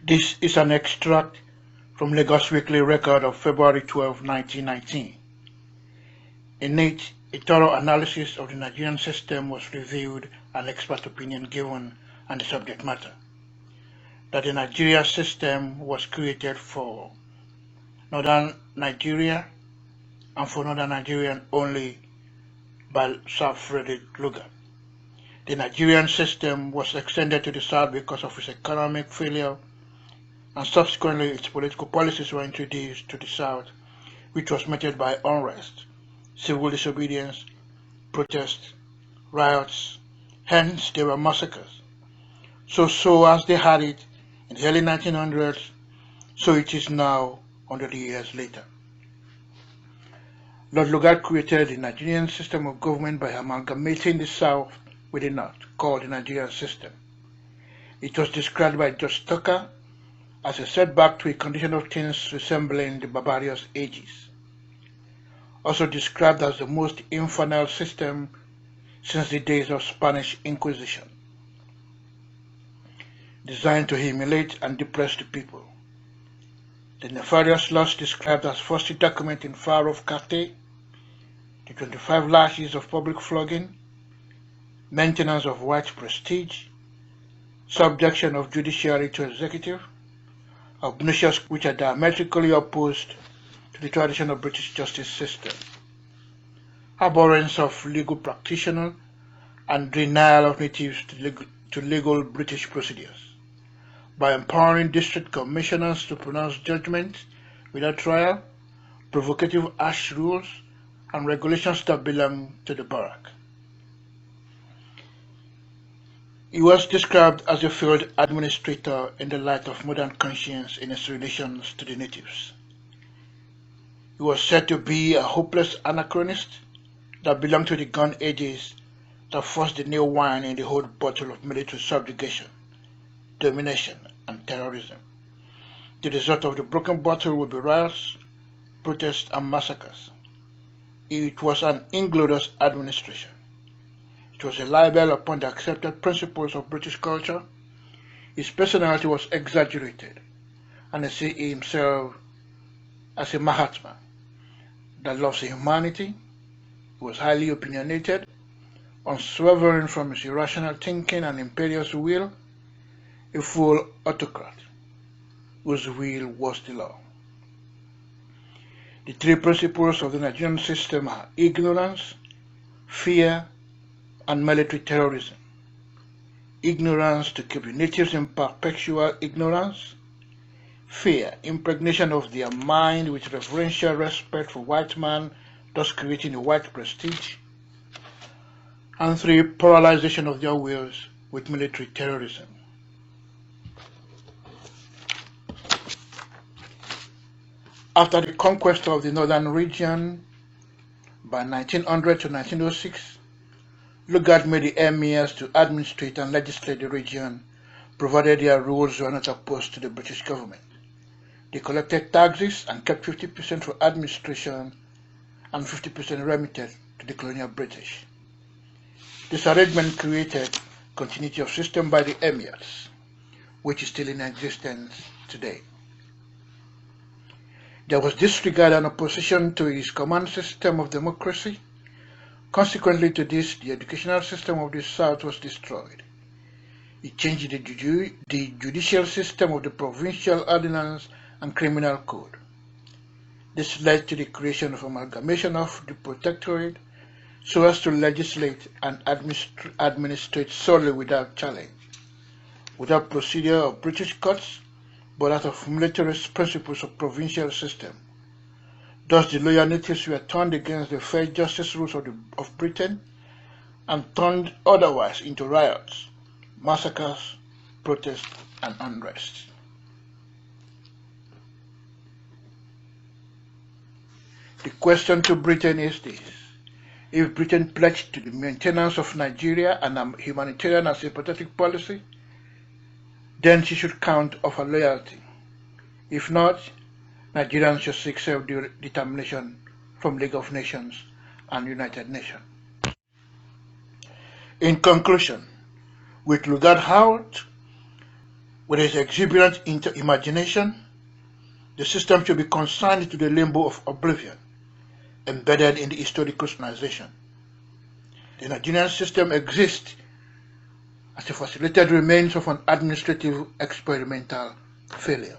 This is an extract from Lagos Weekly Record of February 12, 1919. In it, a thorough analysis of the Nigerian system was reviewed and expert opinion given on the subject matter. That the Nigeria system was created for northern Nigeria and for northern Nigerian only by Sir Frederick Lugard. The Nigerian system was extended to the south because of its economic failure, and subsequently its political policies were introduced to the south, which was meted by unrest, civil disobedience, protests, riots, hence there were massacres. So as they had it in the early 1900s, so it is now 100 years later. Lord Lugard created the Nigerian system of government by amalgamating the south with the north, called the Nigerian system. It was described by Judge Tucker as a setback to a condition of things resembling the barbarous ages. Also described as the most infernal system since the days of Spanish Inquisition, designed to humiliate and depress the people. The nefarious laws described as first document in far-off Cathay, the 25 lashes of public flogging, maintenance of white prestige, subjection of judiciary to executive, obnoxious which are diametrically opposed to the tradition of British justice system, abhorrence of legal practitioner, and denial of natives to legal British procedures, by empowering district commissioners to pronounce judgments without trial, provocative ash rules, and regulations that belong to the barrack. He was described as a failed administrator in the light of modern conscience in his relations to the natives. He was said to be a hopeless anachronist that belonged to the gun ages that forced the new wine in the old bottle of military subjugation, domination, and terrorism. The result of the broken bottle would be riots, protests, and massacres. It was an inglorious administration. It was a libel upon the accepted principles of British culture. His personality was exaggerated, and he sees himself as a Mahatma that loves humanity. He was highly opinionated, unswerving from his irrational thinking and imperious will, a full autocrat whose will was the law. The three principles of the Nigerian system are ignorance, fear, and military terrorism. Ignorance, to keep the natives in perpetual ignorance. Fear, impregnation of their mind with reverential respect for white man, thus creating a white prestige. And three, paralyzation of their wills with military terrorism. After the conquest of the northern region by 1900 to 1906, Lugard made the emirs to administrate and legislate the region, provided their rules were not opposed to the British government. They collected taxes and kept 50% for administration and 50% remitted to the colonial British. This arrangement created continuity of system by the emirs, which is still in existence today. There was disregard and opposition to his command system of democracy. Consequently to this, the educational system of the South was destroyed. He changed the judicial system of the provincial ordinance and criminal code. This led to the creation of amalgamation of the protectorate so as to legislate and administrate solely without challenge, without procedure of British courts, but out of militarist principles of provincial system. Thus the loyal natives were turned against the fair justice rules of Britain and turned otherwise into riots, massacres, protests, and unrest. The question to Britain is this: if Britain pledged to the maintenance of Nigeria and a humanitarian and sympathetic policy, then she should count of her loyalty. If not, Nigerians should seek self-determination from League of Nations and United Nations. In conclusion, with Lugard out, With its exuberant imagination, the system should be consigned to the limbo of oblivion, embedded in the historical civilization. The Nigerian system exists as the facilitated remains of an administrative experimental failure.